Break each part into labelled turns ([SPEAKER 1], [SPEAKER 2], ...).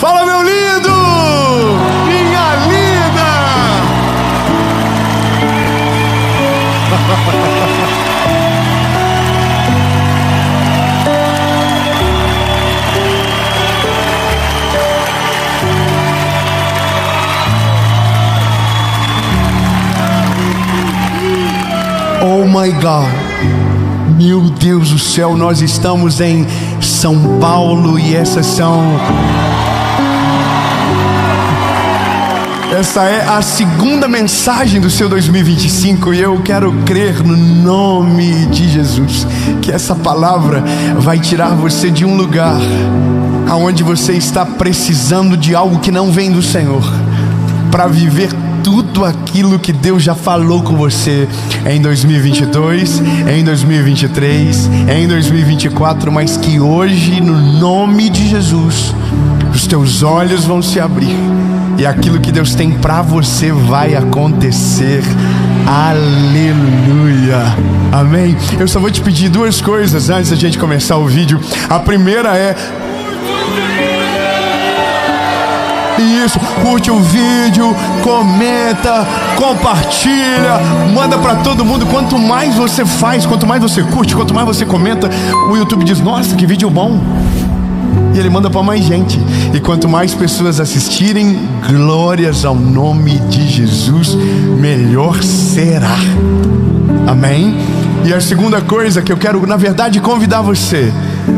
[SPEAKER 1] Fala, meu lindo! Minha linda! Oh my God, meu Deus do céu, nós estamos em São Paulo e essa é a segunda mensagem do seu 2025 e eu quero crer no nome de Jesus que essa palavra vai tirar você de um lugar aonde você está precisando de algo que não vem do Senhor, para viver tudo aquilo que Deus já falou com você em 2022, em 2023, em 2024, mas que hoje, no nome de Jesus, os teus olhos vão se abrir e aquilo que Deus tem para você vai acontecer. Aleluia, amém. Eu só vou te pedir duas coisas antes da gente começar o vídeo. A primeira é: isso, curte o vídeo, comenta, compartilha, manda pra todo mundo. Quanto mais você faz, quanto mais você curte, quanto mais você comenta, o YouTube diz: nossa, que vídeo bom, e ele manda pra mais gente. E quanto mais pessoas assistirem, glórias ao nome de Jesus, melhor será. Amém? E a segunda coisa que eu quero, na verdade, convidar você.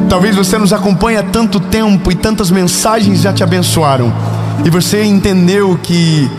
[SPEAKER 1] Talvez você nos acompanhe há tanto tempo e tantas mensagens já te abençoaram, e você entendeu que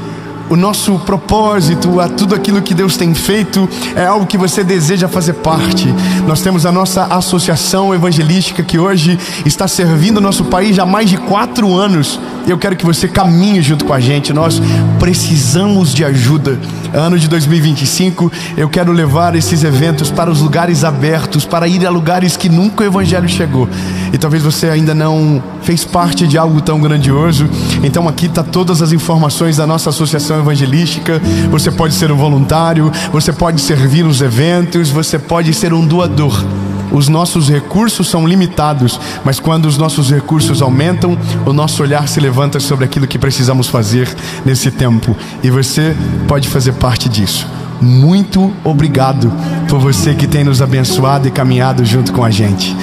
[SPEAKER 1] o nosso propósito, a tudo aquilo que Deus tem feito, é algo que você deseja fazer parte. Nós temos a nossa associação evangelística que hoje está servindo o nosso país já há mais de 4 anos. Eu quero que você caminhe junto com a gente. Nós precisamos de ajuda. Ano de 2025, eu quero levar esses eventos para os lugares abertos, para ir a lugares que nunca o evangelho chegou. E talvez você ainda não fez parte de algo tão grandioso. Então aqui está todas as informações da nossa associação evangelística. Você pode ser um voluntário, você pode servir nos eventos, você pode ser um doador. Os nossos recursos são limitados, mas quando os nossos recursos aumentam, o nosso olhar se levanta sobre aquilo que precisamos fazer nesse tempo, e você pode fazer parte disso. Muito obrigado por você que tem nos abençoado e caminhado junto com a gente.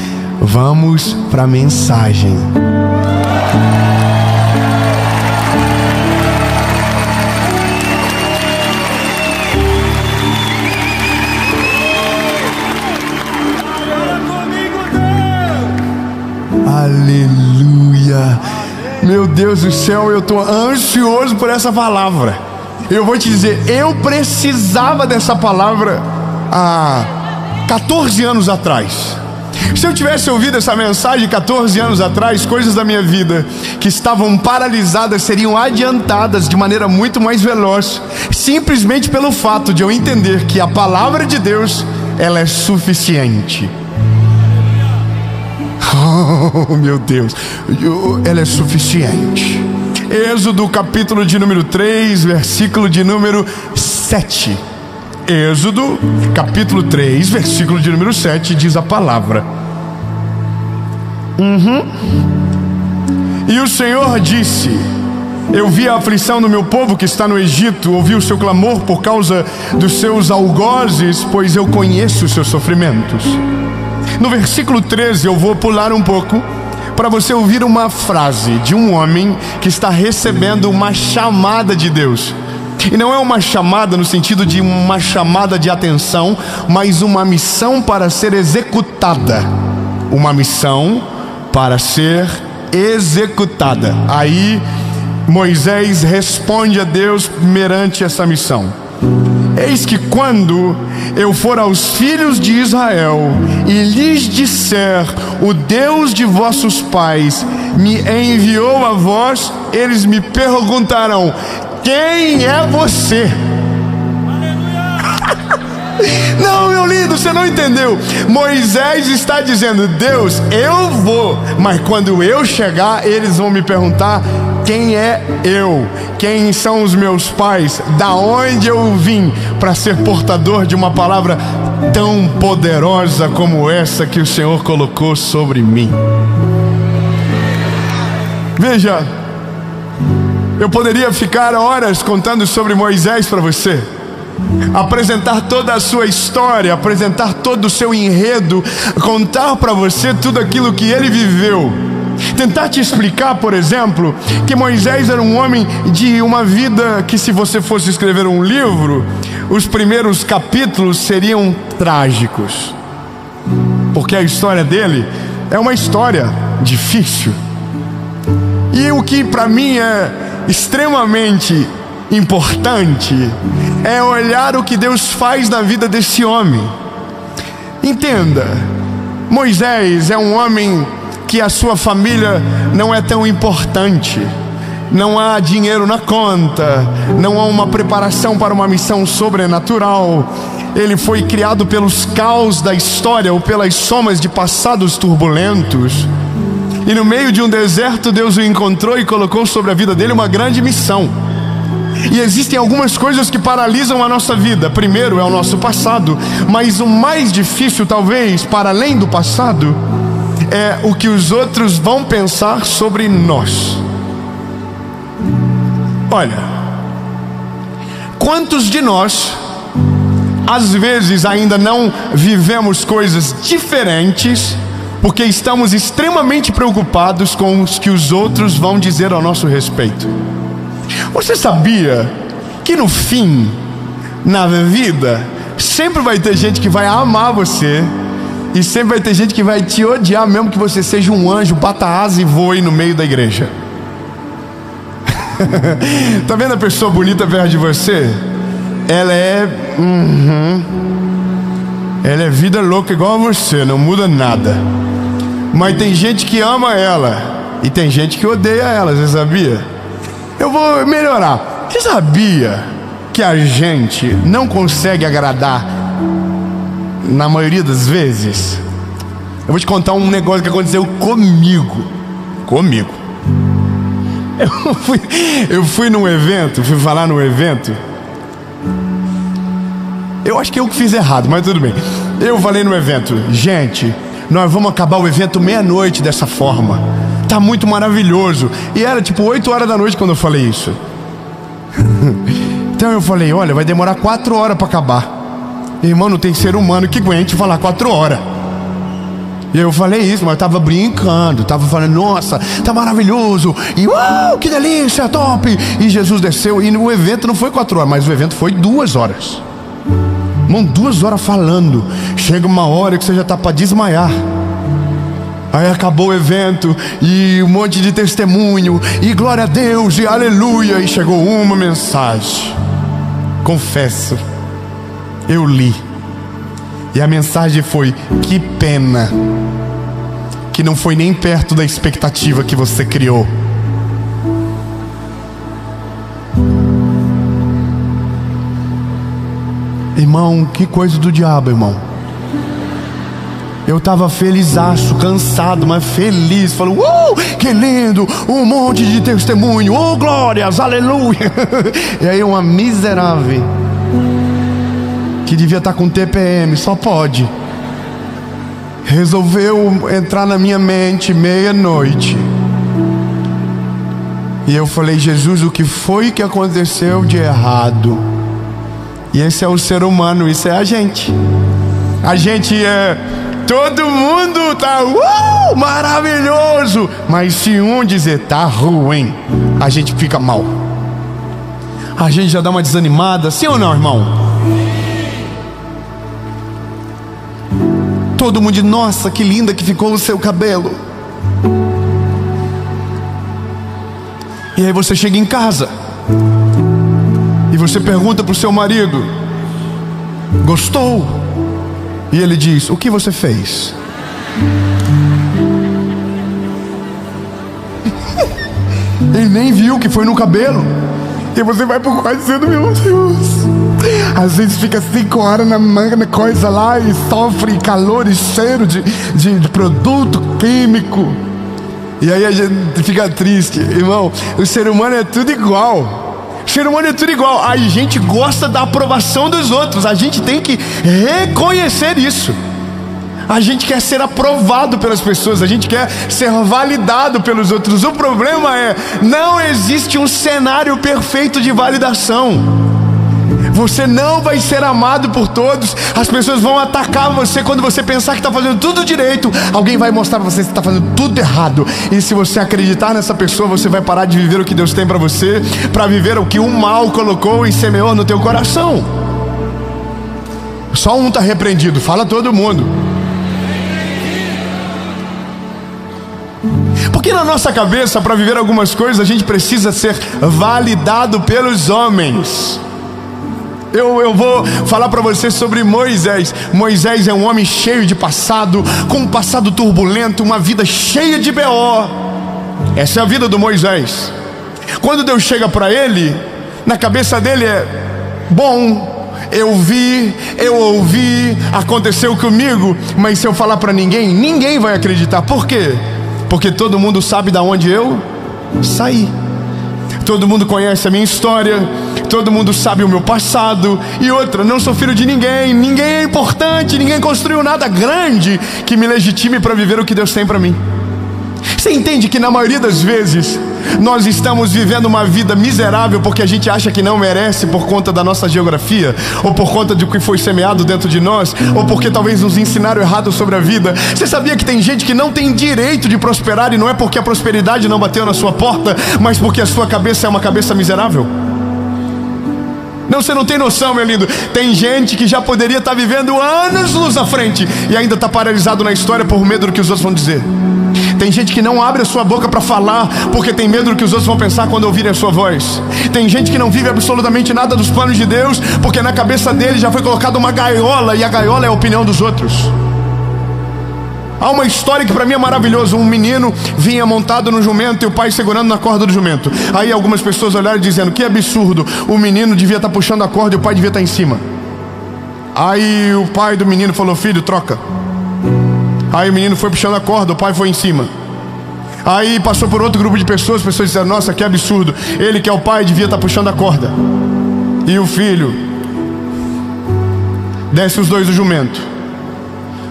[SPEAKER 1] Vamos para a mensagem. Aleluia. Meu Deus do céu, eu estou ansioso por essa palavra. Eu vou te dizer, eu precisava dessa palavra há 14 anos atrás. Se eu tivesse ouvido essa mensagem 14 anos atrás, coisas da minha vida que estavam paralisadas seriam adiantadas de maneira muito mais veloz, simplesmente pelo fato de eu entender que a palavra de Deus, ela é suficiente. Oh, meu Deus, ela é suficiente. Êxodo capítulo de número 3, versículo de número 7. Êxodo capítulo 3, versículo de número 7, diz a palavra: E o Senhor disse: eu vi a aflição do meu povo que está no Egito, ouvi o seu clamor por causa dos seus algozes, pois eu conheço os seus sofrimentos. No versículo 13, eu vou pular um pouco para você ouvir uma frase de um homem que está recebendo uma chamada de Deus. E não é uma chamada no sentido de uma chamada de atenção, mas uma missão para ser executada. Uma missão para ser executada. Aí Moisés responde a Deus perante essa missão: eis que quando eu for aos filhos de Israel e lhes disser: o Deus de vossos pais me enviou a vós, eles me perguntarão: quem é você? Não, meu lindo, você não entendeu. Moisés está dizendo: Deus, eu vou, mas quando eu chegar, eles vão me perguntar: quem é eu? Quem são os meus pais? Da onde eu vim para ser portador de uma palavra tão poderosa como essa que o Senhor colocou sobre mim? Veja, Eu poderia ficar horas contando sobre Moisés para você, apresentar toda a sua história, apresentar todo o seu enredo, contar para você tudo aquilo que ele viveu, tentar te explicar, por exemplo, que Moisés era um homem de uma vida que, se você fosse escrever um livro, os primeiros capítulos seriam trágicos, porque a história dele é uma história difícil. E o que para mim é extremamente importante é olhar o que Deus faz na vida desse homem. Entenda, Moisés é um homem que a sua família não é tão importante, não há dinheiro na conta, não há uma preparação para uma missão sobrenatural. Ele foi criado pelos caos da história ou pelas somas de passados turbulentos, e no meio de um deserto Deus o encontrou e colocou sobre a vida dele uma grande missão. E existem algumas coisas que paralisam a nossa vida. Primeiro é o nosso passado, mas o mais difícil, talvez, para além do passado, é o que os outros vão pensar sobre nós. Olha, quantos de nós às vezes ainda não vivemos coisas diferentes porque estamos extremamente preocupados com o que os outros vão dizer ao nosso respeito? Você sabia que no fim, na vida, sempre vai ter gente que vai amar você, e sempre vai ter gente que vai te odiar, mesmo que você seja um anjo, bata asa e voe no meio da igreja? Tá vendo a pessoa bonita perto de você? Ela é ela é vida louca igual a você, não muda nada. Mas tem gente que ama ela e tem gente que odeia ela, você sabia? Eu vou melhorar. Você sabia que a gente não consegue agradar na maioria das vezes? Eu vou te contar um negócio que aconteceu comigo. Eu fui num evento, fui falar num evento. Eu acho que eu que fiz errado, mas tudo bem. Eu falei no evento: gente, nós vamos acabar o evento meia-noite dessa forma. Tá muito maravilhoso. E era tipo 8 horas da noite quando eu falei isso. Então eu falei: olha, vai demorar 4 horas para acabar. Irmão, não tem ser humano que aguente falar 4 horas. E eu falei isso, mas eu tava brincando, tava falando: nossa, tá maravilhoso, e que delícia, top. E Jesus desceu, e o evento não foi 4 horas, mas o evento foi 2 horas. Irmão, 2 horas falando. Chega uma hora que você já tá para desmaiar. Aí acabou o evento, e um monte de testemunho, e glória a Deus, e aleluia. E chegou uma mensagem. Confesso, eu li, e a mensagem foi: que pena que não foi nem perto da expectativa que você criou. Irmão, que coisa do diabo, irmão. Eu estava felizaço, cansado, mas feliz. Falou: que lindo, um monte de testemunho, glórias, aleluia. E aí uma miserável que devia estar com TPM, só pode, resolveu entrar na minha mente meia-noite. E eu falei: Jesus, o que foi que aconteceu de errado? E esse é o ser humano, isso é a gente. A gente é... todo mundo tá maravilhoso, mas se um dizer tá ruim, a gente fica mal. A gente já dá uma desanimada, sim ou não, irmão? Todo mundo diz: nossa, que linda que ficou o seu cabelo. E aí você chega em casa e você pergunta pro seu marido: gostou? E ele diz: o que você fez? Ele nem viu que foi no cabelo. E você vai por quase dizendo: meu Deus. Às vezes fica 5 horas na manga, na coisa lá, e sofre calor e cheiro de produto químico. E aí a gente fica triste. Irmão, o ser humano é tudo igual. O ser humano é tudo igual. A gente gosta da aprovação dos outros. A gente tem que reconhecer isso. A gente quer ser aprovado pelas pessoas, a gente quer ser validado pelos outros. O problema é, não existe um cenário perfeito de validação. Você não vai ser amado por todos. As pessoas vão atacar você quando você pensar que está fazendo tudo direito. Alguém vai mostrar para você que está fazendo tudo errado. E se você acreditar nessa pessoa, você vai parar de viver o que Deus tem para você, para viver o que o mal colocou e semeou no teu coração. Só um está repreendido, fala todo mundo. Porque na nossa cabeça, para viver algumas coisas, a gente precisa ser validado pelos homens. Eu vou falar para você sobre Moisés. Moisés é um homem cheio de passado, com um passado turbulento, uma vida cheia de B.O. Essa é a vida do Moisés. Quando Deus chega para ele, na cabeça dele é: bom, eu vi, eu ouvi, aconteceu comigo, mas se eu falar para ninguém, ninguém vai acreditar. Por quê? Porque todo mundo sabe de onde eu saí. Todo mundo conhece a minha história, todo mundo sabe o meu passado. E outra, não sou filho de ninguém, ninguém é importante, ninguém construiu nada grande que me legitime para viver o que Deus tem para mim. Você entende que na maioria das vezes nós estamos vivendo uma vida miserável porque a gente acha que não merece por conta da nossa geografia, ou por conta do que foi semeado dentro de nós, ou porque talvez nos ensinaram errado sobre a vida. Você sabia que tem gente que não tem direito de prosperar, e não é porque a prosperidade não bateu na sua porta, mas porque a sua cabeça é uma cabeça miserável? Não, você não tem noção, meu lindo. Tem gente que já poderia estar vivendo anos luz à frente e ainda está paralisado na história por medo do que os outros vão dizer. Tem gente que não abre a sua boca para falar porque tem medo do que os outros vão pensar quando ouvirem a sua voz. Tem gente que não vive absolutamente nada dos planos de Deus porque na cabeça dele já foi colocada uma gaiola, e a gaiola é a opinião dos outros. Há uma história que para mim é maravilhosa. Um menino vinha montado no jumento e o pai segurando na corda do jumento. Aí algumas pessoas olharam dizendo: que absurdo, o menino devia estar puxando a corda e o pai devia estar em cima. Aí o pai do menino falou: filho, troca. Aí o menino foi puxando a corda, o pai foi em cima. Aí passou por outro grupo de pessoas, as pessoas disseram: nossa, que absurdo, ele que é o pai devia estar puxando a corda. E o filho desce os dois do jumento.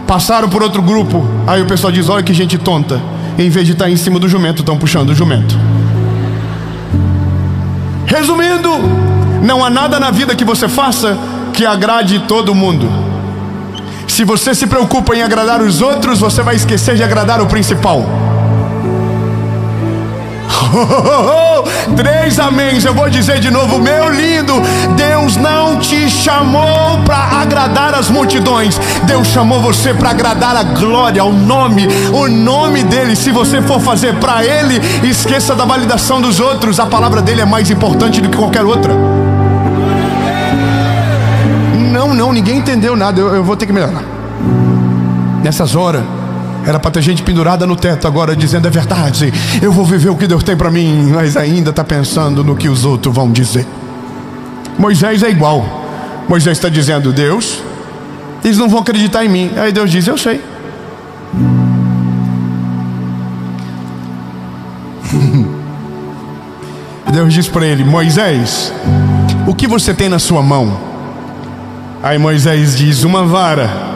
[SPEAKER 1] Passaram por outro grupo. Aí o pessoal diz: olha que gente tonta, em vez de estar em cima do jumento, estão puxando o jumento. Resumindo, não há nada na vida que você faça que agrade todo mundo. Se você se preocupa em agradar os outros, você vai esquecer de agradar o principal. 3 améns, eu vou dizer de novo, meu lindo. Deus não te chamou para agradar as multidões. Deus chamou você para agradar a glória, o nome dele. Se você for fazer para ele, esqueça da validação dos outros. A palavra dele é mais importante do que qualquer outra. Não, ninguém entendeu nada. Eu vou ter que melhorar. Nessas horas era para ter gente pendurada no teto agora dizendo: é verdade, eu vou viver o que Deus tem para mim, mas ainda está pensando no que os outros vão dizer. Moisés é igual. Moisés está dizendo: Deus, eles não vão acreditar em mim. Aí Deus diz: eu sei. Deus diz para ele: Moisés, o que você tem na sua mão? Aí Moisés diz: uma vara.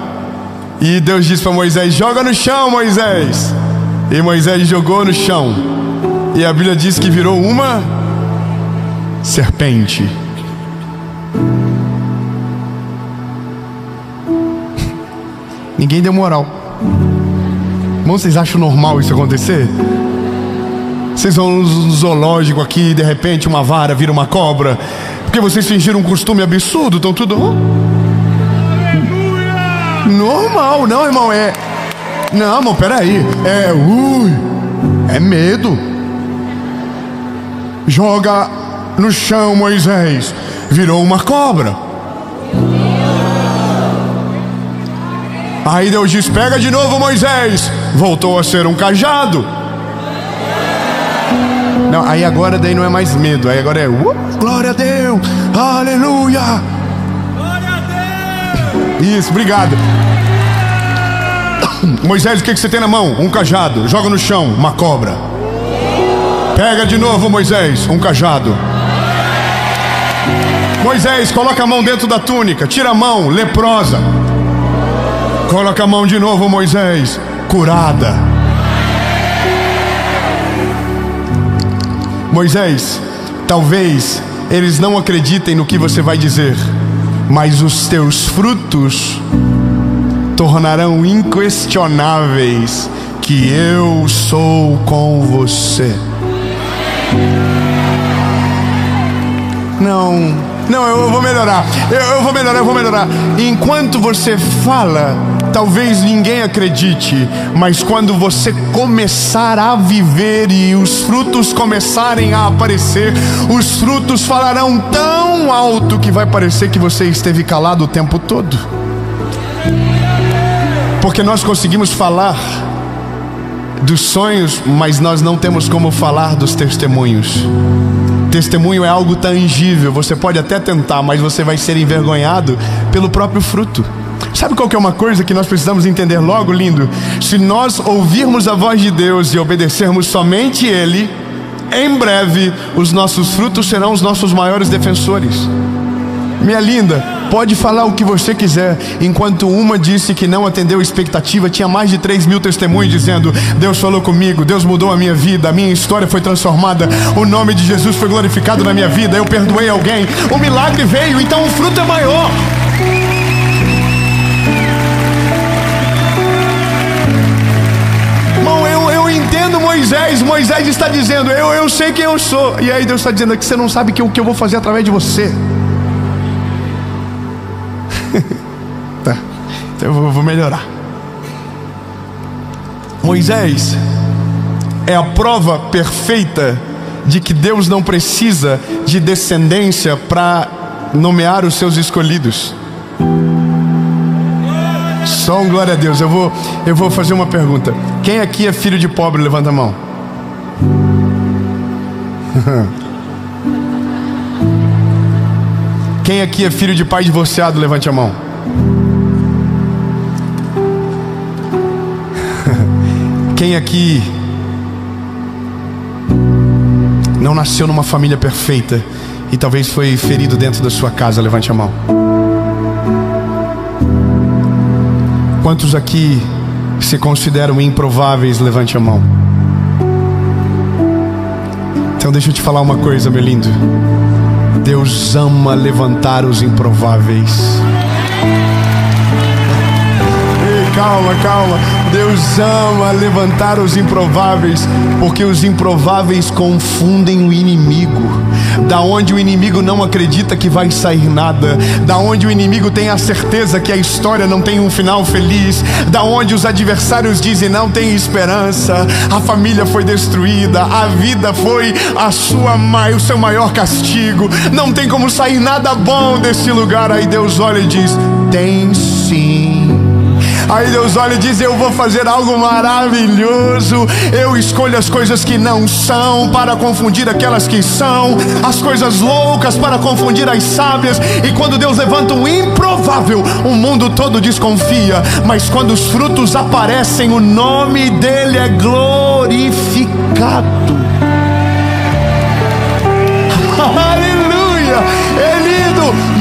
[SPEAKER 1] E Deus diz para Moisés: joga no chão, Moisés. E Moisés jogou no chão, e a Bíblia diz que virou uma serpente. Ninguém deu moral. Irmão, vocês acham normal isso acontecer? Vocês vão no zoológico aqui e de repente uma vara vira uma cobra porque vocês fingiram um costume absurdo. Estão tudo normal, não, irmão. Não, irmão, peraí. É medo. Joga no chão, Moisés. Virou uma cobra. Aí Deus diz: pega de novo, Moisés. Voltou a ser um cajado. Não, aí agora daí não é mais medo. Aí agora é glória a Deus, aleluia. Glória a Deus. Isso, obrigado. Moisés, o que você tem na mão? Um cajado. Joga no chão, uma cobra. Pega de novo, Moisés, um cajado. Moisés, coloca a mão dentro da túnica. Tira a mão, leprosa. Coloca a mão de novo, Moisés. Curada. Moisés, talvez eles não acreditem no que você vai dizer, mas os teus frutos tornarão inquestionáveis que eu sou com você. Não, eu vou melhorar. Eu vou melhorar. Enquanto você fala, talvez ninguém acredite, mas quando você começar a viver e os frutos começarem a aparecer, os frutos falarão tão alto que vai parecer que você esteve calado o tempo todo. Porque nós conseguimos falar dos sonhos, mas nós não temos como falar dos testemunhos. Testemunho é algo tangível. Você pode até tentar, mas você vai ser envergonhado pelo próprio fruto. Sabe qual que é uma coisa que nós precisamos entender logo, lindo? Se nós ouvirmos a voz de Deus e obedecermos somente Ele, em breve os nossos frutos serão os nossos maiores defensores. Minha linda, pode falar o que você quiser. Enquanto uma disse que não atendeu a expectativa, tinha mais de 3.000 testemunhos dizendo: Deus falou comigo, Deus mudou a minha vida, a minha história foi transformada, o nome de Jesus foi glorificado na minha vida, eu perdoei alguém, o milagre veio, então o fruto é maior. Irmão, eu entendo Moisés está dizendo: eu sei quem eu sou. E aí Deus está dizendo que você não sabe o que eu vou fazer através de você. Tá, então eu vou melhorar. Moisés é a prova perfeita de que Deus não precisa de descendência para nomear os seus escolhidos. Só um glória a Deus. Eu vou fazer uma pergunta. Quem aqui é filho de pobre? Levanta a mão. Quem aqui é filho de pai divorciado? Levante a mão. Quem aqui não nasceu numa família perfeita e talvez foi ferido dentro da sua casa? Levante a mão. Quantos aqui se consideram improváveis? Levante a mão. Então deixa eu te falar uma coisa, meu lindo. Deus ama levantar os improváveis. Ei, calma. Deus ama levantar os improváveis, porque os improváveis confundem o inimigo. Da onde o inimigo não acredita que vai sair nada, da onde o inimigo tem a certeza que a história não tem um final feliz, da onde os adversários dizem não tem esperança, a família foi destruída, a vida foi o seu maior castigo, não tem como sair nada bom desse lugar. Aí Deus olha e diz: tem sim. Aí Deus olha e diz: eu vou fazer algo maravilhoso. Eu escolho as coisas que não são para confundir aquelas que são, as coisas loucas para confundir as sábias. E quando Deus levanta o improvável, o mundo todo desconfia, mas quando os frutos aparecem, o nome dele é glorificado. Aleluia! É lindo.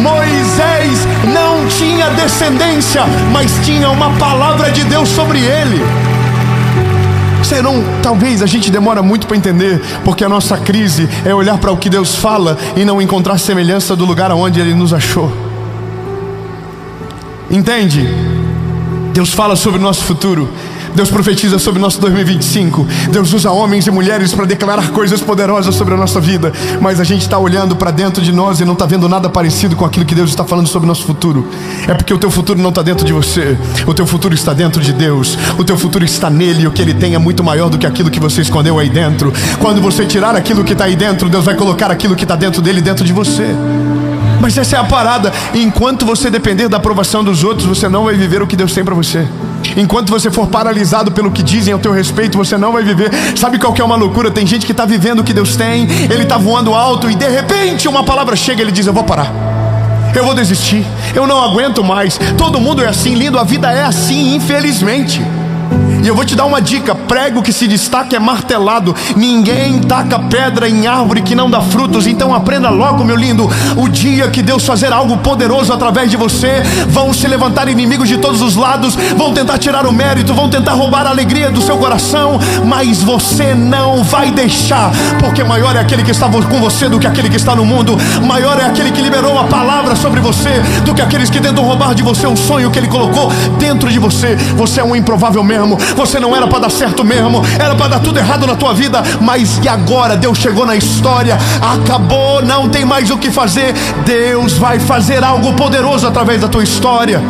[SPEAKER 1] Moisés não tinha descendência, mas tinha uma palavra de Deus sobre ele. Talvez a gente demora muito para entender, porque a nossa crise é olhar para o que Deus fala e não encontrar semelhança do lugar aonde Ele nos achou. Entende? Deus fala sobre o nosso futuro, Deus profetiza sobre o nosso 2025, Deus usa homens e mulheres para declarar coisas poderosas sobre a nossa vida, mas a gente está olhando para dentro de nós e não está vendo nada parecido com aquilo que Deus está falando sobre o nosso futuro. É porque o teu futuro não está dentro de você, o teu futuro está dentro de Deus, o teu futuro está nele, e o que Ele tem é muito maior do que aquilo que você escondeu aí dentro. Quando você tirar aquilo que está aí dentro, Deus vai colocar aquilo que está dentro dele dentro de você. Mas essa é a parada: enquanto você depender da aprovação dos outros, você não vai viver o que Deus tem para você. Enquanto você for paralisado pelo que dizem ao teu respeito, você não vai viver. Sabe qual que é uma loucura? Tem gente que está vivendo o que Deus tem, ele está voando alto e de repente uma palavra chega e ele diz: eu vou parar, eu vou desistir, eu não aguento mais. Todo mundo é assim, lindo, a vida é assim, infelizmente. E eu vou te dar uma dica: prego que se destaca é martelado. Ninguém taca pedra em árvore que não dá frutos. Então aprenda logo, meu lindo. O dia que Deus fazer algo poderoso através de você, vão se levantar inimigos de todos os lados, vão tentar tirar o mérito, vão tentar roubar a alegria do seu coração, mas você não vai deixar, porque maior é aquele que está com você do que aquele que está no mundo. Maior é aquele que liberou a palavra sobre você do que aqueles que tentam roubar de você o sonho que Ele colocou dentro de você. Você é um improvável mesmo. Você não era para dar certo mesmo, era para dar tudo errado na tua vida. Mas e agora? Deus chegou na história, acabou, não tem mais o que fazer. Deus vai fazer algo poderoso através da tua história.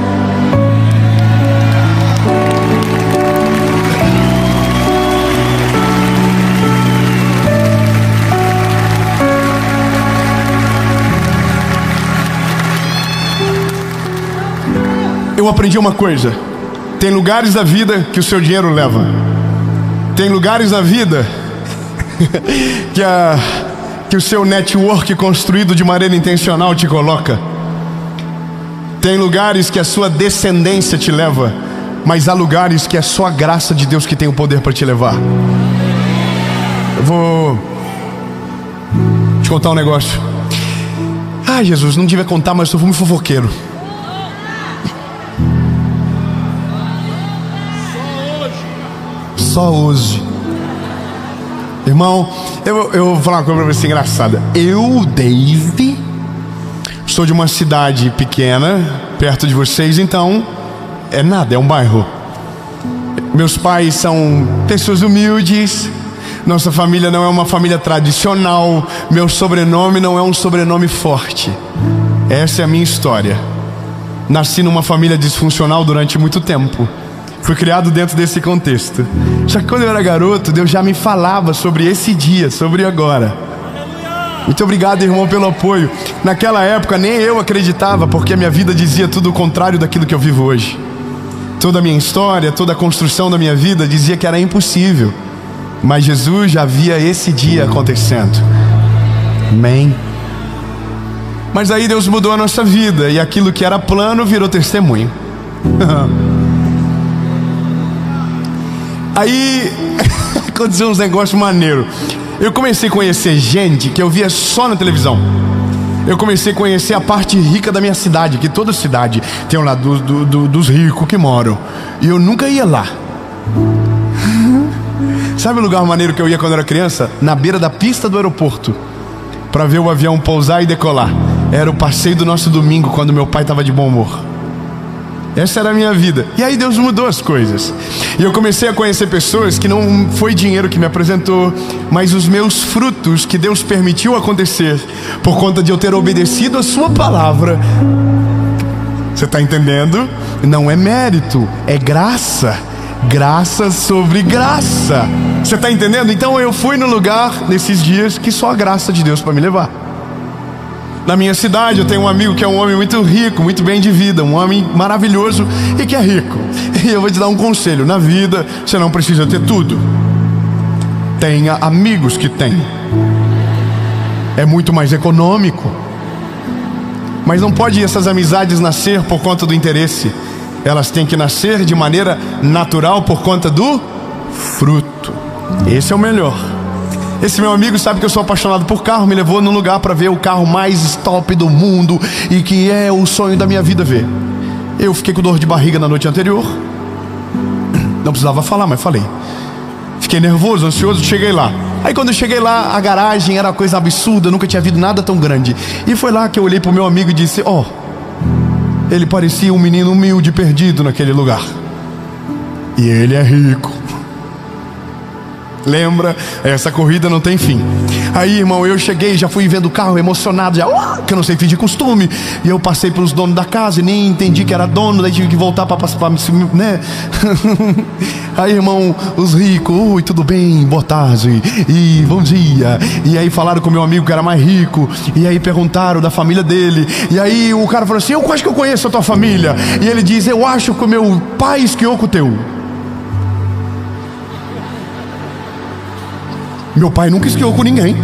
[SPEAKER 1] Eu aprendi uma coisa: tem lugares da vida que o seu dinheiro leva. Tem lugares na vida que o seu network construído de maneira intencional te coloca. Tem lugares que a sua descendência te leva, mas há lugares que é só a graça de Deus que tem o poder para te levar. Eu vou te contar um negócio. Ai, Jesus, não devia contar, mas eu sou muito fofoqueiro. Só hoje. Irmão, eu vou falar uma coisa pra você engraçada. Eu, Dave, sou de uma cidade pequena, perto de vocês, então é nada, é um bairro. Meus pais são pessoas humildes. Nossa família não é uma família tradicional. Meu sobrenome não é um sobrenome forte. Essa é a minha história. Nasci numa família disfuncional durante muito tempo. Fui criado dentro desse contexto. Só que quando eu era garoto, Deus já me falava sobre esse dia, sobre agora. Muito obrigado, irmão, pelo apoio. Naquela época nem eu acreditava, porque a minha vida dizia tudo o contrário daquilo que eu vivo hoje. Toda a minha história, toda a construção da minha vida dizia que era impossível. Mas Jesus já via esse dia acontecendo. Amém. Mas aí Deus mudou a nossa vida, e aquilo que era plano virou testemunho. Aí aconteceu uns negócios maneiros. Eu comecei a conhecer gente que eu via só na televisão. Eu comecei a conhecer a parte rica da minha cidade, que toda cidade tem um lado dos ricos que moram. E eu nunca ia lá. Sabe o lugar maneiro que eu ia quando eu era criança? Na beira da pista do aeroporto, para ver o avião pousar e decolar. Era o passeio do nosso domingo, quando meu pai estava de bom humor. Essa era a minha vida. E aí Deus mudou as coisas. E eu comecei a conhecer pessoas que não foi dinheiro que me apresentou, mas os meus frutos que Deus permitiu acontecer por conta de eu ter obedecido a sua palavra. Você está entendendo? Não é mérito, é graça. Graça sobre graça. Você está entendendo? Então eu fui no lugar nesses dias que só a graça de Deus para me levar. Na minha cidade eu tenho um amigo que é um homem muito rico, muito bem de vida, um homem maravilhoso e que é rico. E eu vou te dar um conselho: na vida você não precisa ter tudo. Tenha amigos que têm. É muito mais econômico. Mas não pode essas amizades nascer por conta do interesse. Elas têm que nascer de maneira natural por conta do fruto. Esse é o melhor. Esse meu amigo sabe que eu sou apaixonado por carro, me levou num lugar para ver o carro mais top do mundo e que é o sonho da minha vida ver. Eu fiquei com dor de barriga na noite anterior. Não precisava falar, mas falei. Fiquei nervoso, ansioso, cheguei lá. Aí quando eu cheguei lá, a garagem era uma coisa absurda, eu nunca tinha visto nada tão grande. E foi lá que eu olhei pro meu amigo e disse: ó, ele parecia um menino humilde, perdido naquele lugar. E ele é rico. Lembra? Essa corrida não tem fim. Aí, irmão, eu cheguei, já fui vendo o carro emocionado, já, que eu não sei fingir costume. E eu passei pelos donos da casa e nem entendi que era dono. Daí tive que voltar para né? Aí, irmão, os ricos: oi, tudo bem? Boa tarde. E bom dia. E aí falaram com o meu amigo que era mais rico. E aí perguntaram da família dele. E aí o cara falou assim: eu acho que eu conheço a tua família. E ele diz: eu acho que o meu pai esquiou com o teu. Meu pai nunca esquiou com ninguém.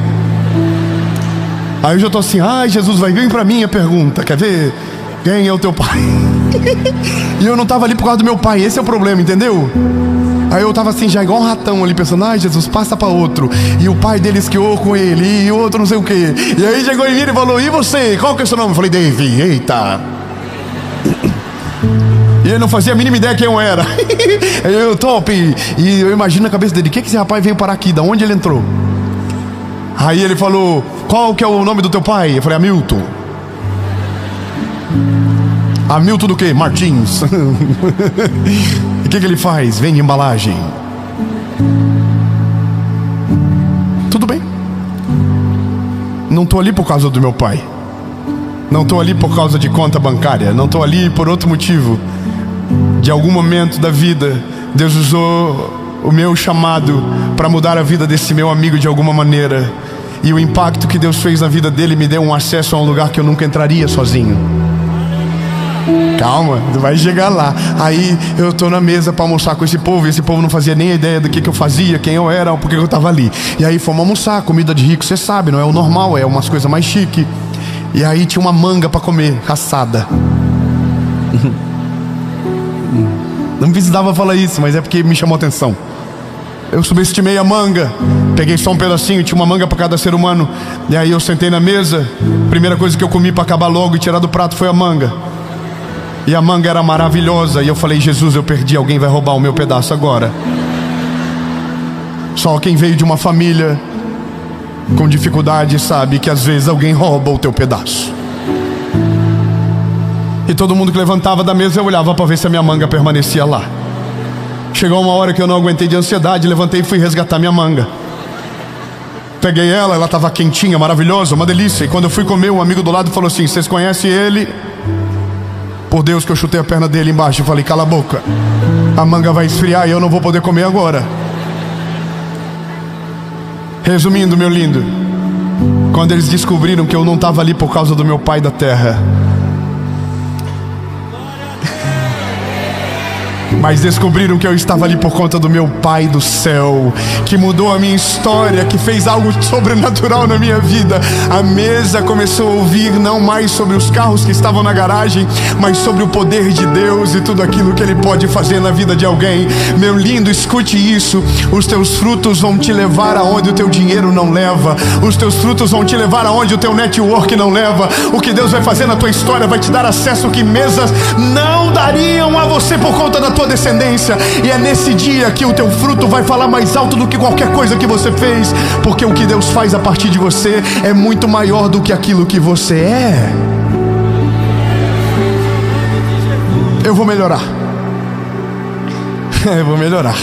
[SPEAKER 1] Aí eu já tô assim: ai, Jesus, vai vir pra mim a pergunta. Quer ver? Quem é o teu pai? E eu não tava ali por causa do meu pai. Esse é o problema, entendeu? Aí eu tava assim, já igual um ratão ali, pensando, ai Jesus, passa pra outro. E o pai dele esquiou com ele, e o outro não sei o quê. E aí chegou em mim e falou, e você, qual que é o seu nome? Eu falei, David. Eita. E ele não fazia a mínima ideia quem eu era. Eu, top. E eu imagino na cabeça dele, o que esse rapaz veio parar aqui? Da onde ele entrou? Aí ele falou, qual que é o nome do teu pai? Eu falei, Hamilton. Hamilton do quê? Martins. E o que ele faz? Vende embalagem. Tudo bem. Não estou ali por causa do meu pai. Não estou ali por causa de conta bancária. Não estou ali por outro motivo. De algum momento da vida, Deus usou o meu chamado para mudar a vida desse meu amigo de alguma maneira. E o impacto que Deus fez na vida dele me deu um acesso a um lugar que eu nunca entraria sozinho. Calma, vai chegar lá. Aí eu tô na mesa para almoçar com esse povo. E esse povo não fazia nem ideia do que eu fazia, quem eu era, porque eu tava ali. E aí fomos almoçar, comida de rico, você sabe, não é o normal, é umas coisas mais chique. E aí tinha uma manga para comer, caçada. Não precisava falar isso, mas é porque me chamou a atenção. Eu subestimei a manga. Peguei só um pedacinho, tinha uma manga para cada ser humano. E aí eu sentei na mesa. Primeira coisa que eu comi para acabar logo e tirar do prato foi a manga. E a manga era maravilhosa. E eu falei, Jesus, eu perdi, alguém vai roubar o meu pedaço agora. Só quem veio de uma família com dificuldade sabe que às vezes alguém rouba o teu pedaço. E todo mundo que levantava da mesa eu olhava para ver se a minha manga permanecia lá. Chegou uma hora que eu não aguentei de ansiedade, levantei e fui resgatar minha manga. Peguei ela estava quentinha, maravilhosa, uma delícia. E quando eu fui comer, um amigo do lado falou assim, vocês conhecem ele? Por Deus que eu chutei a perna dele embaixo e falei, cala a boca. A manga vai esfriar e eu não vou poder comer agora. Resumindo, meu lindo, quando eles descobriram que eu não estava ali por causa do meu pai da terra, mas descobriram que eu estava ali por conta do meu pai do céu, que mudou a minha história, que fez algo sobrenatural na minha vida. A mesa começou a ouvir não mais sobre os carros que estavam na garagem, mas sobre o poder de Deus e tudo aquilo que Ele pode fazer na vida de alguém. Meu lindo, escute isso. Os teus frutos vão te levar aonde o teu dinheiro não leva. Os teus frutos vão te levar aonde o teu network não leva. O que Deus vai fazer na tua história vai te dar acesso que mesas não dariam a você por conta da tua descendência. E é nesse dia que o teu fruto vai falar mais alto do que qualquer coisa que você fez, porque o que Deus faz a partir de você é muito maior do que aquilo que você é. Eu vou melhorar. Eu vou melhorar.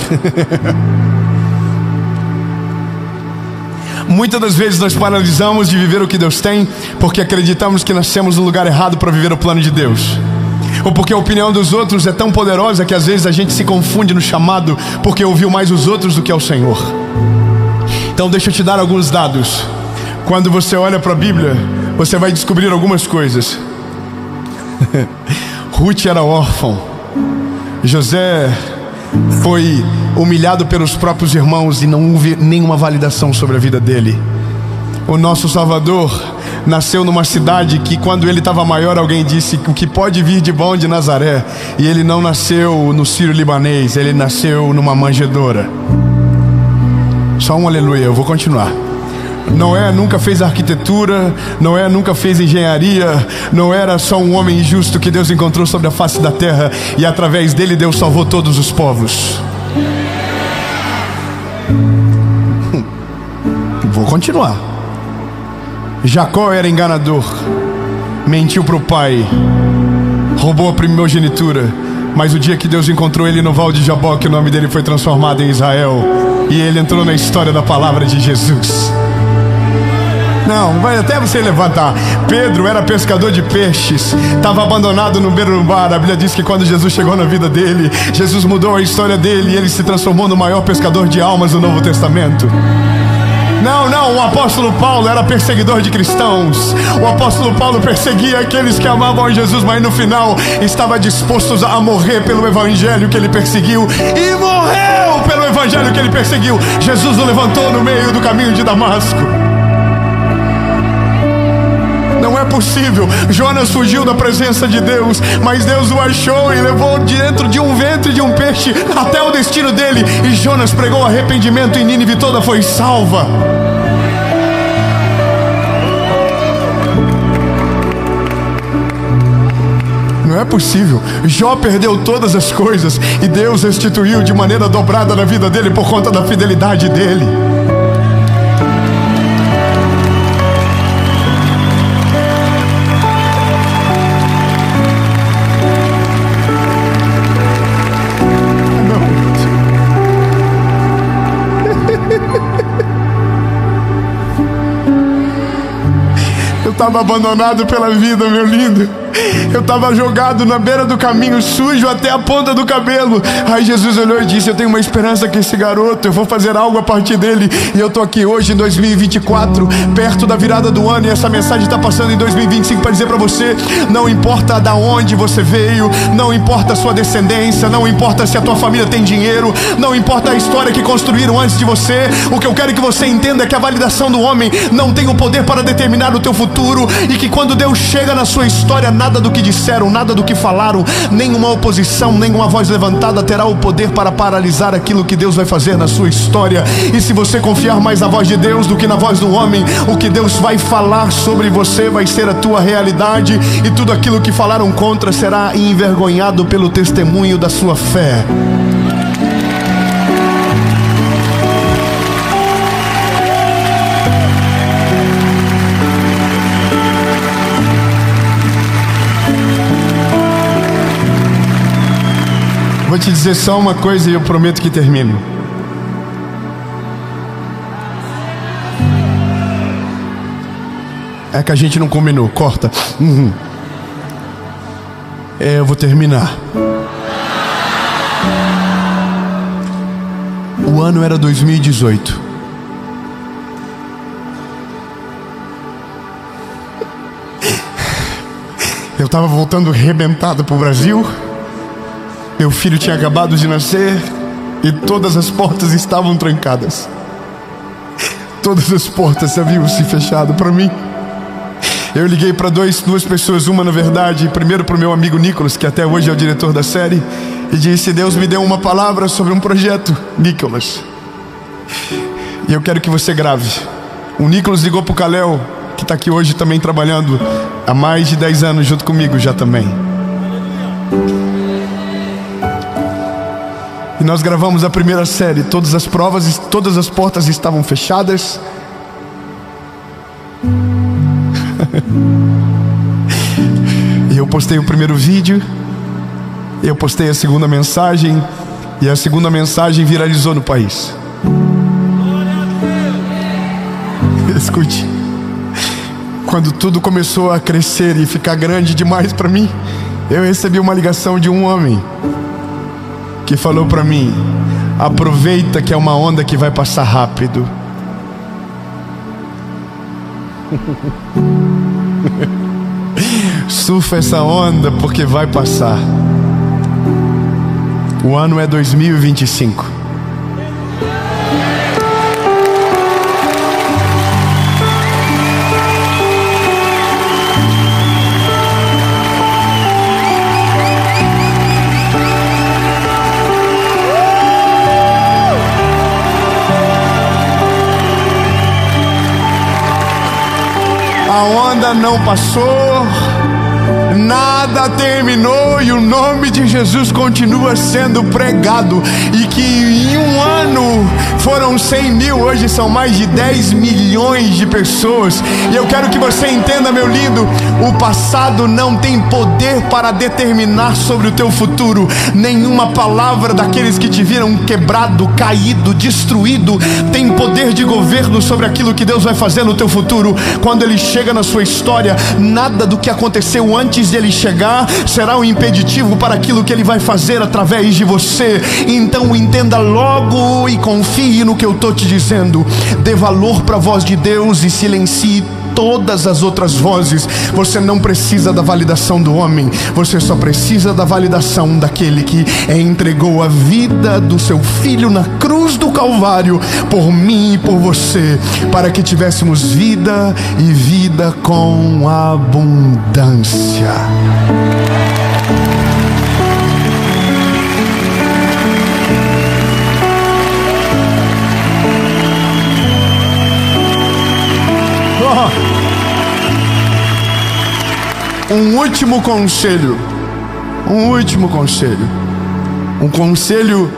[SPEAKER 1] Muitas das vezes nós paralisamos de viver o que Deus tem porque acreditamos que nascemos no lugar errado para viver o plano de Deus. Ou porque a opinião dos outros é tão poderosa que às vezes a gente se confunde no chamado porque ouviu mais os outros do que ao Senhor. Então deixa eu te dar alguns dados. Quando você olha para a Bíblia, você vai descobrir algumas coisas. Ruth era órfã. José foi humilhado pelos próprios irmãos e não houve nenhuma validação sobre a vida dele. O nosso Salvador nasceu numa cidade que quando ele estava maior alguém disse o que pode vir de bom de Nazaré. E ele não nasceu no Sírio-Libanês, ele nasceu numa manjedoura. Só um aleluia, eu vou continuar. Noé nunca fez arquitetura, Noé nunca fez engenharia. Noé era só um homem justo que Deus encontrou sobre a face da terra, e através dele Deus salvou todos os povos. Vou continuar. Jacó era enganador, mentiu para o pai, roubou a primogenitura. Mas o dia que Deus encontrou ele no Val de Jaboque, o nome dele foi transformado em Israel, e ele entrou na história da palavra de Jesus. Não, vai até você levantar. Pedro era pescador de peixes, estava abandonado no beiro do mar. A Bíblia diz que quando Jesus chegou na vida dele, Jesus mudou a história dele, e ele se transformou no maior pescador de almas do Novo Testamento. Não, o apóstolo Paulo era perseguidor de cristãos. O apóstolo Paulo perseguia aqueles que amavam a Jesus, mas no final estava disposto a morrer pelo evangelho que ele perseguiu. E morreu pelo evangelho que ele perseguiu. Jesus o levantou no meio do caminho de Damasco. Não é possível. Jonas fugiu da presença de Deus, mas Deus o achou e levou dentro de um ventre de um peixe até o destino dele. E Jonas pregou arrependimento e Nínive toda foi salva. Não é possível. Jó perdeu todas as coisas e Deus restituiu de maneira dobrada na vida dele por conta da fidelidade dele. Eu estava abandonado pela vida, meu lindo. Eu estava jogado na beira do caminho, sujo até a ponta do cabelo. Aí Jesus olhou e disse: eu tenho uma esperança com esse garoto, eu vou fazer algo a partir dele. E eu estou aqui hoje em 2024, perto da virada do ano, e essa mensagem está passando em 2025 para dizer para você: não importa da onde você veio, não importa a sua descendência, não importa se a tua família tem dinheiro, não importa a história que construíram antes de você. O que eu quero que você entenda é que a validação do homem não tem o poder para determinar o teu futuro, e que quando Deus chega na sua história, nada do que disseram, nada do que falaram, nenhuma oposição, nenhuma voz levantada terá o poder para paralisar aquilo que Deus vai fazer na sua história. E se você confiar mais na voz de Deus do que na voz do homem, o que Deus vai falar sobre você vai ser a tua realidade, e tudo aquilo que falaram contra será envergonhado pelo testemunho da sua fé. Vou te dizer só uma coisa e eu prometo que termino. É que a gente não combinou, corta. Eu vou terminar. O ano era 2018. Eu estava voltando arrebentado pro Brasil. Meu filho tinha acabado de nascer e todas as portas estavam trancadas. Todas as portas haviam se fechado para mim. Eu liguei para duas pessoas, uma na verdade, primeiro para o meu amigo Nicolas, que até hoje é o diretor da série, e disse: Deus me deu uma palavra sobre um projeto, Nicolas, e eu quero que você grave. O Nicolas ligou para o Kalel, que está aqui hoje também trabalhando há mais de 10 anos junto comigo já também. E nós gravamos a primeira série. Todas as provas, todas as portas estavam fechadas. E eu postei o primeiro vídeo, eu postei a segunda mensagem, e a segunda mensagem viralizou no país. Escute, quando tudo começou a crescer e ficar grande demais para mim, eu recebi uma ligação de um homem que falou para mim: aproveita que é uma onda que vai passar rápido. Surfa essa onda porque vai passar. O ano é 2025. A onda não passou, nada terminou, e o nome de Jesus continua sendo pregado. E que em um ano foram 100 mil, hoje são mais de 10 milhões de pessoas. E eu quero que você entenda, meu lindo, o passado não tem poder para determinar sobre o teu futuro. Nenhuma palavra daqueles que te viram quebrado, caído, destruído tem poder de governo sobre aquilo que Deus vai fazer no teu futuro. Quando Ele chega na sua história, nada do que aconteceu antes de Ele chegar será um impeditivo para aquilo que Ele vai fazer através de você. Então entenda logo e confie no que eu estou te dizendo. Dê valor para a voz de Deus e silencie todas as outras vozes. Você não precisa da validação do homem, você só precisa da validação daquele que entregou a vida do seu filho na cruz do Calvário por mim e por você, para que tivéssemos vida e vida com abundância. Um último conselho, um conselho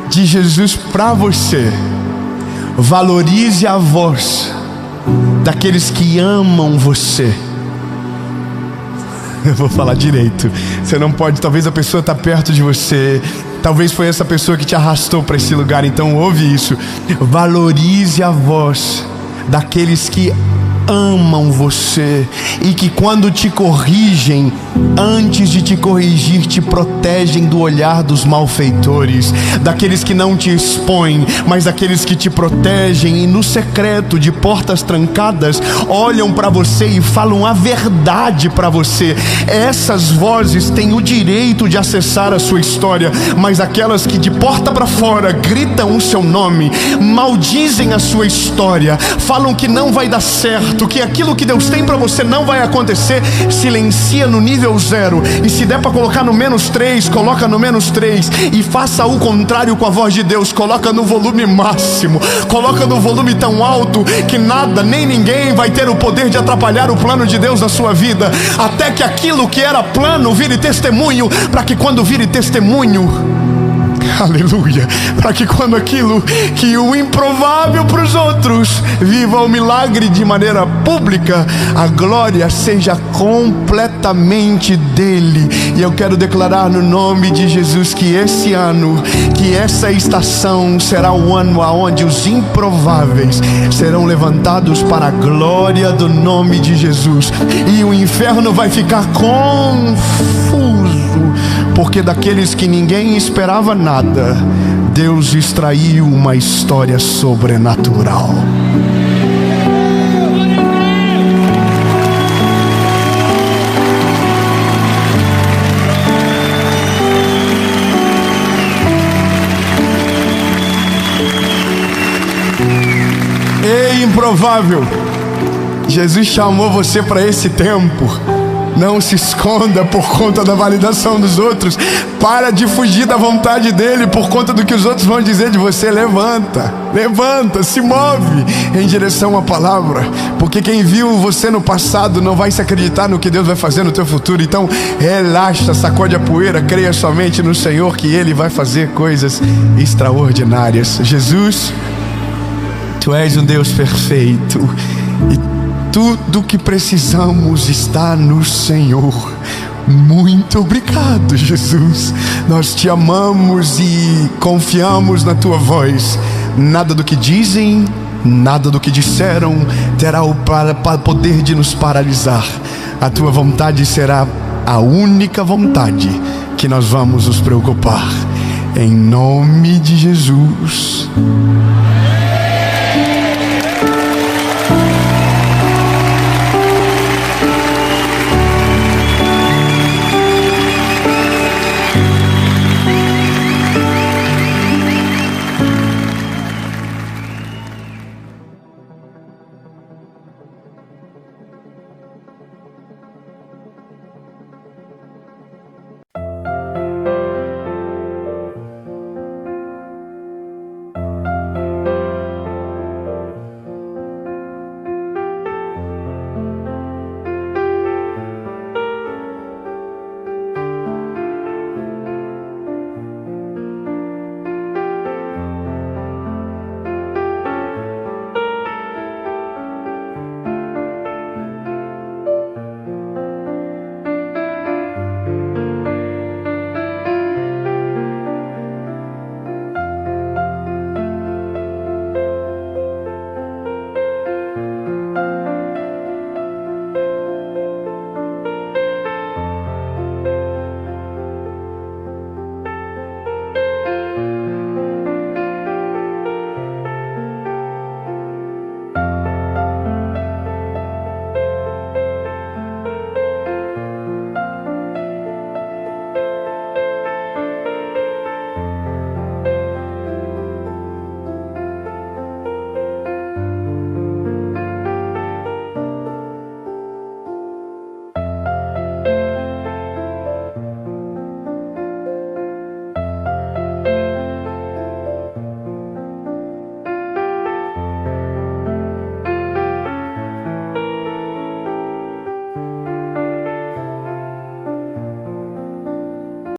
[SPEAKER 1] de Jesus para você: valorize a voz daqueles que amam você. Eu vou falar direito. Você não pode, talvez a pessoa está perto de você, talvez foi essa pessoa que te arrastou para esse lugar, então ouve isso. Valorize a voz daqueles que amam você e que quando te corrigem, antes de te corrigir, te protegem do olhar dos malfeitores, daqueles que não te expõem, mas daqueles que te protegem e no secreto, de portas trancadas, olham para você e falam a verdade para você. Essas vozes têm o direito de acessar a sua história, mas aquelas que de porta para fora gritam o seu nome, maldizem a sua história, falam que não vai dar certo, que aquilo que Deus tem para você não vai acontecer, silencia no nível 0, e se der para colocar no -3, coloca no -3, e faça o contrário com a voz de Deus, coloca no volume máximo, coloca no volume tão alto que nada nem ninguém vai ter o poder de atrapalhar o plano de Deus na sua vida, até que aquilo que era plano vire testemunho, para que quando vire testemunho, aleluia, para que quando aquilo que o improvável para os outros viva o milagre de maneira pública, a glória seja completamente dele. E eu quero declarar no nome de Jesus que esse ano, que essa estação será o ano onde os improváveis serão levantados para a glória do nome de Jesus, e o inferno vai ficar confuso, porque daqueles que ninguém esperava nada, Deus extraiu uma história sobrenatural. Ei, improvável, Jesus chamou você para esse tempo. Não se esconda por conta da validação dos outros. Para de fugir da vontade dele por conta do que os outros vão dizer de você. Levanta, se move em direção à palavra, porque quem viu você no passado não vai se acreditar no que Deus vai fazer no teu futuro. Então relaxa, sacode a poeira, creia somente no Senhor, que Ele vai fazer coisas extraordinárias. Jesus, Tu és um Deus perfeito, e tudo que precisamos está no Senhor. Muito obrigado, Jesus. Nós te amamos e confiamos na tua voz. Nada do que dizem, nada do que disseram terá o poder de nos paralisar. A tua vontade será a única vontade que nós vamos nos preocupar. Em nome de Jesus.